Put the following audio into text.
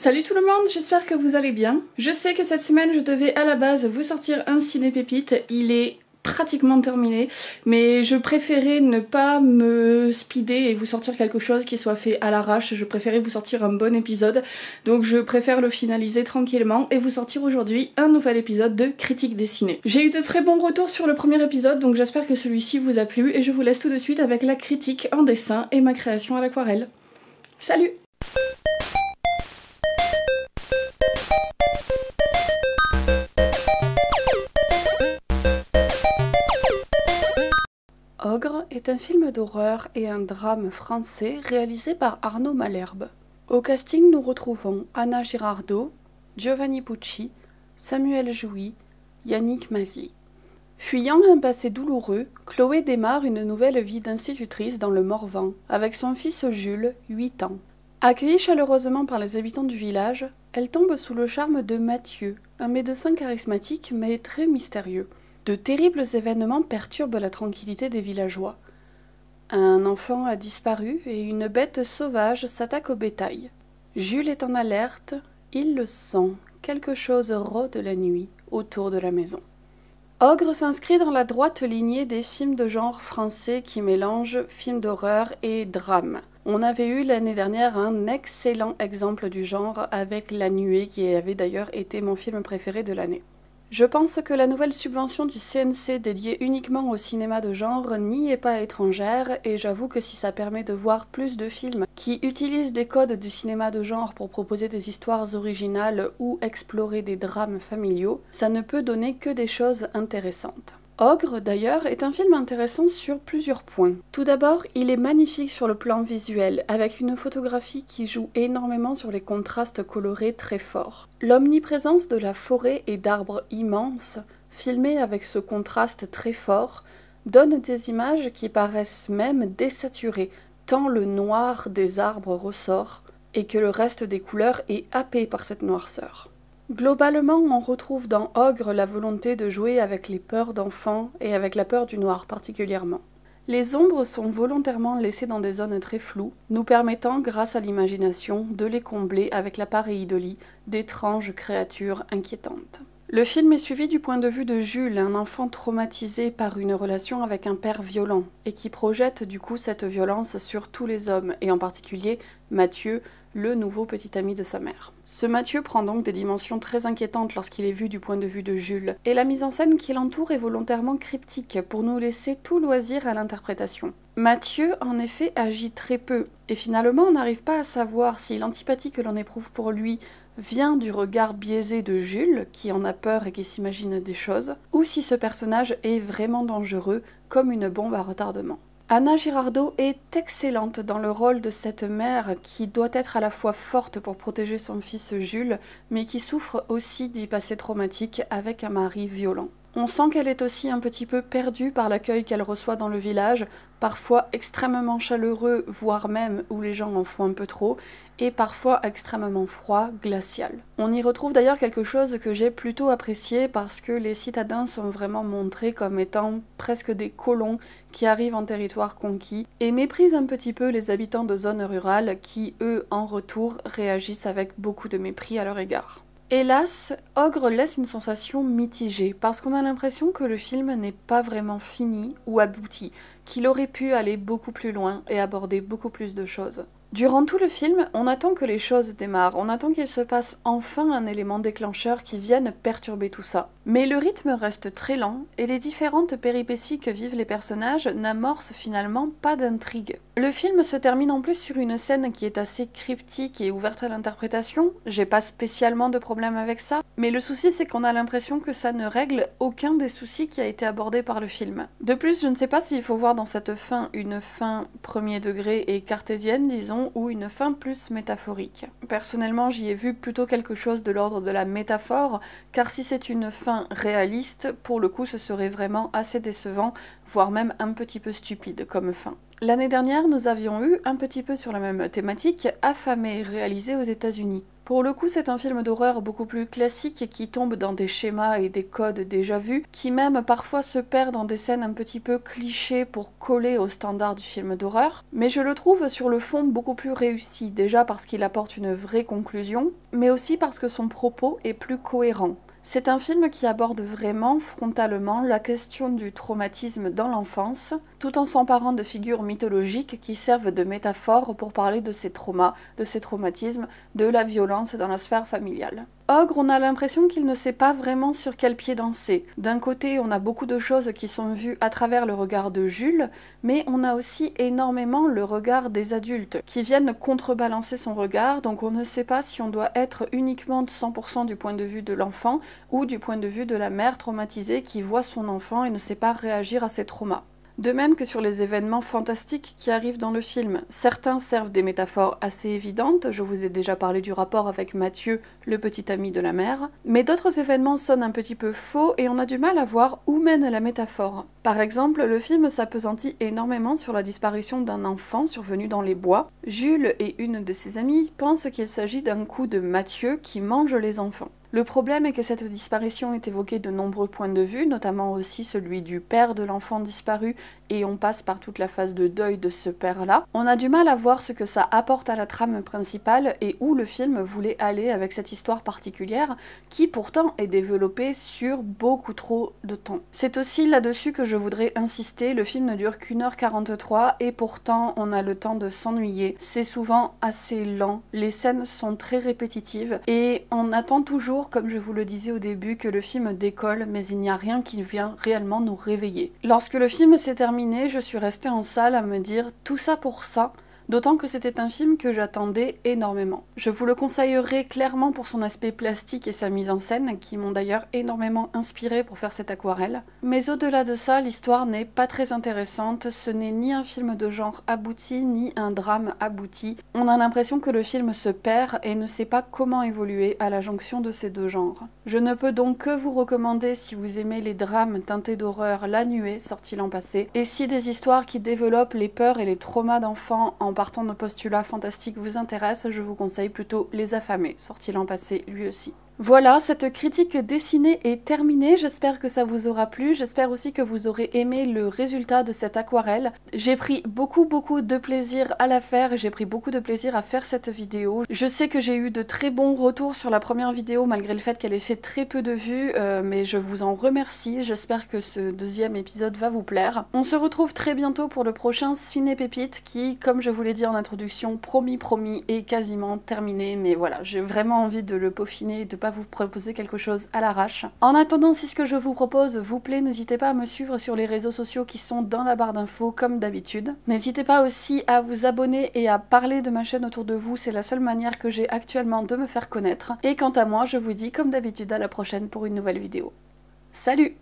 Salut tout le monde, j'espère que vous allez bien. Je sais que cette semaine je devais à la base vous sortir un ciné pépite, il est pratiquement terminé, mais je préférais ne pas me speeder et vous sortir quelque chose qui soit fait à l'arrache, je préférais vous sortir un bon épisode, donc je préfère le finaliser tranquillement et vous sortir aujourd'hui un nouvel épisode de Critique des ciné. J'ai eu de très bons retours sur le premier épisode, donc j'espère que celui-ci vous a plu et je vous laisse tout de suite avec la critique en dessin et ma création à l'aquarelle. Salut! Ogre est un film d'horreur et un drame français réalisé par Arnaud Malherbe. Au casting, nous retrouvons Anna Girardot, Giovanni Pucci, Samuel Jouy, Yannick Mazly. Fuyant un passé douloureux, Chloé démarre une nouvelle vie d'institutrice dans le Morvan, avec son fils Jules, 8 ans. Accueillie chaleureusement par les habitants du village, elle tombe sous le charme de Mathieu, un médecin charismatique mais très mystérieux. De terribles événements perturbent la tranquillité des villageois. Un enfant a disparu et une bête sauvage s'attaque au bétail. Jules est en alerte, il le sent, quelque chose rôde la nuit autour de la maison. Ogre s'inscrit dans la droite lignée des films de genre français qui mélangent films d'horreur et drame. On avait eu l'année dernière un excellent exemple du genre avec La Nuée qui avait d'ailleurs été mon film préféré de l'année. Je pense que la nouvelle subvention du CNC dédiée uniquement au cinéma de genre n'y est pas étrangère et j'avoue que si ça permet de voir plus de films qui utilisent des codes du cinéma de genre pour proposer des histoires originales ou explorer des drames familiaux, ça ne peut donner que des choses intéressantes. Ogre, d'ailleurs, est un film intéressant sur plusieurs points. Tout d'abord, il est magnifique sur le plan visuel, avec une photographie qui joue énormément sur les contrastes colorés très forts. L'omniprésence de la forêt et d'arbres immenses, filmés avec ce contraste très fort, donne des images qui paraissent même désaturées, tant le noir des arbres ressort, et que le reste des couleurs est happé par cette noirceur. Globalement, on retrouve dans Ogre la volonté de jouer avec les peurs d'enfants et avec la peur du noir particulièrement. Les ombres sont volontairement laissées dans des zones très floues, nous permettant, grâce à l'imagination, de les combler avec la pareidolie d'étranges créatures inquiétantes. Le film est suivi du point de vue de Jules, un enfant traumatisé par une relation avec un père violent, et qui projette du coup cette violence sur tous les hommes, et en particulier Mathieu, le nouveau petit ami de sa mère. Ce Mathieu prend donc des dimensions très inquiétantes lorsqu'il est vu du point de vue de Jules, et la mise en scène qui l'entoure est volontairement cryptique pour nous laisser tout loisir à l'interprétation. Mathieu, en effet, agit très peu, et finalement on n'arrive pas à savoir si l'antipathie que l'on éprouve pour lui vient du regard biaisé de Jules, qui en a peur et qui s'imagine des choses, ou si ce personnage est vraiment dangereux, comme une bombe à retardement. Anna Girardot est excellente dans le rôle de cette mère qui doit être à la fois forte pour protéger son fils Jules, mais qui souffre aussi du passé traumatique avec un mari violent. On sent qu'elle est aussi un petit peu perdue par l'accueil qu'elle reçoit dans le village, parfois extrêmement chaleureux, voire même où les gens en font un peu trop, et parfois extrêmement froid, glacial. On y retrouve d'ailleurs quelque chose que j'ai plutôt apprécié parce que les citadins sont vraiment montrés comme étant presque des colons qui arrivent en territoire conquis et méprisent un petit peu les habitants de zones rurales qui, eux, en retour, réagissent avec beaucoup de mépris à leur égard. Hélas, Ogre laisse une sensation mitigée, parce qu'on a l'impression que le film n'est pas vraiment fini ou abouti, qu'il aurait pu aller beaucoup plus loin et aborder beaucoup plus de choses. Durant tout le film, on attend que les choses démarrent, on attend qu'il se passe enfin un élément déclencheur qui vienne perturber tout ça. Mais le rythme reste très lent, et les différentes péripéties que vivent les personnages n'amorcent finalement pas d'intrigue. Le film se termine en plus sur une scène qui est assez cryptique et ouverte à l'interprétation, j'ai pas spécialement de problème avec ça, mais le souci c'est qu'on a l'impression que ça ne règle aucun des soucis qui a été abordé par le film. De plus, je ne sais pas s'il faut voir dans cette fin une fin premier degré et cartésienne, disons, ou une fin plus métaphorique. Personnellement, j'y ai vu plutôt quelque chose de l'ordre de la métaphore, car si c'est une fin réaliste, pour le coup ce serait vraiment assez décevant, voire même un petit peu stupide comme fin. L'année dernière, nous avions eu, un petit peu sur la même thématique, Affamé, réalisé aux États-Unis. Pour le coup, c'est un film d'horreur beaucoup plus classique et qui tombe dans des schémas et des codes déjà vus, qui même parfois se perd dans des scènes un petit peu clichés pour coller aux standards du film d'horreur. Mais je le trouve sur le fond beaucoup plus réussi, déjà parce qu'il apporte une vraie conclusion, mais aussi parce que son propos est plus cohérent. C'est un film qui aborde vraiment, frontalement, la question du traumatisme dans l'enfance, tout en s'emparant de figures mythologiques qui servent de métaphore pour parler de ces traumas, de ces traumatismes, de la violence dans la sphère familiale. Ogre, on a l'impression qu'il ne sait pas vraiment sur quel pied danser. D'un côté, on a beaucoup de choses qui sont vues à travers le regard de Jules, mais on a aussi énormément le regard des adultes, qui viennent contrebalancer son regard, donc on ne sait pas si on doit être uniquement de 100% du point de vue de l'enfant, ou du point de vue de la mère traumatisée qui voit son enfant et ne sait pas réagir à ses traumas. De même que sur les événements fantastiques qui arrivent dans le film. Certains servent des métaphores assez évidentes, je vous ai déjà parlé du rapport avec Mathieu, le petit ami de la mère, mais d'autres événements sonnent un petit peu faux et on a du mal à voir où mène la métaphore. Par exemple, le film s'appesantit énormément sur la disparition d'un enfant survenu dans les bois. Jules et une de ses amies pensent qu'il s'agit d'un coup de Mathieu qui mange les enfants. Le problème est que cette disparition est évoquée de nombreux points de vue, notamment aussi celui du père de l'enfant disparu, et on passe par toute la phase de deuil de ce père-là. On a du mal à voir ce que ça apporte à la trame principale et où le film voulait aller avec cette histoire particulière, qui pourtant est développée sur beaucoup trop de temps. C'est aussi là-dessus que je voudrais insister, le film ne dure qu'1h43 et pourtant on a le temps de s'ennuyer. C'est souvent assez lent, les scènes sont très répétitives et on attend toujours, comme je vous le disais au début, que le film décolle, mais il n'y a rien qui vient réellement nous réveiller. Lorsque le film s'est terminé, je suis restée en salle à me dire tout ça pour ça. D'autant que c'était un film que j'attendais énormément. Je vous le conseillerais clairement pour son aspect plastique et sa mise en scène, qui m'ont d'ailleurs énormément inspiré pour faire cette aquarelle. Mais au-delà de ça, l'histoire n'est pas très intéressante, ce n'est ni un film de genre abouti, ni un drame abouti. On a l'impression que le film se perd et ne sait pas comment évoluer à la jonction de ces deux genres. Je ne peux donc que vous recommander, si vous aimez les drames teintés d'horreur, La Nuée, sorti l'an passé, et si des histoires qui développent les peurs et les traumas d'enfants en partant de postulats fantastiques vous intéressent, je vous conseille plutôt Les Affamés, sorti l'an passé lui aussi. Voilà, cette critique dessinée est terminée, j'espère que ça vous aura plu, j'espère aussi que vous aurez aimé le résultat de cette aquarelle. J'ai pris beaucoup de plaisir à la faire et j'ai pris beaucoup de plaisir à faire cette vidéo. Je sais que j'ai eu de très bons retours sur la première vidéo malgré le fait qu'elle ait fait très peu de vues, mais je vous en remercie, j'espère que ce deuxième épisode va vous plaire. On se retrouve très bientôt pour le prochain Ciné Pépite qui, comme je vous l'ai dit en introduction, promis, est quasiment terminé, mais voilà, j'ai vraiment envie de le peaufiner et de pas vous proposer quelque chose à l'arrache. En attendant, si ce que je vous propose vous plaît, n'hésitez pas à me suivre sur les réseaux sociaux qui sont dans la barre d'infos comme d'habitude. N'hésitez pas aussi à vous abonner et à parler de ma chaîne autour de vous, c'est la seule manière que j'ai actuellement de me faire connaître. Et quant à moi, je vous dis comme d'habitude à la prochaine pour une nouvelle vidéo. Salut!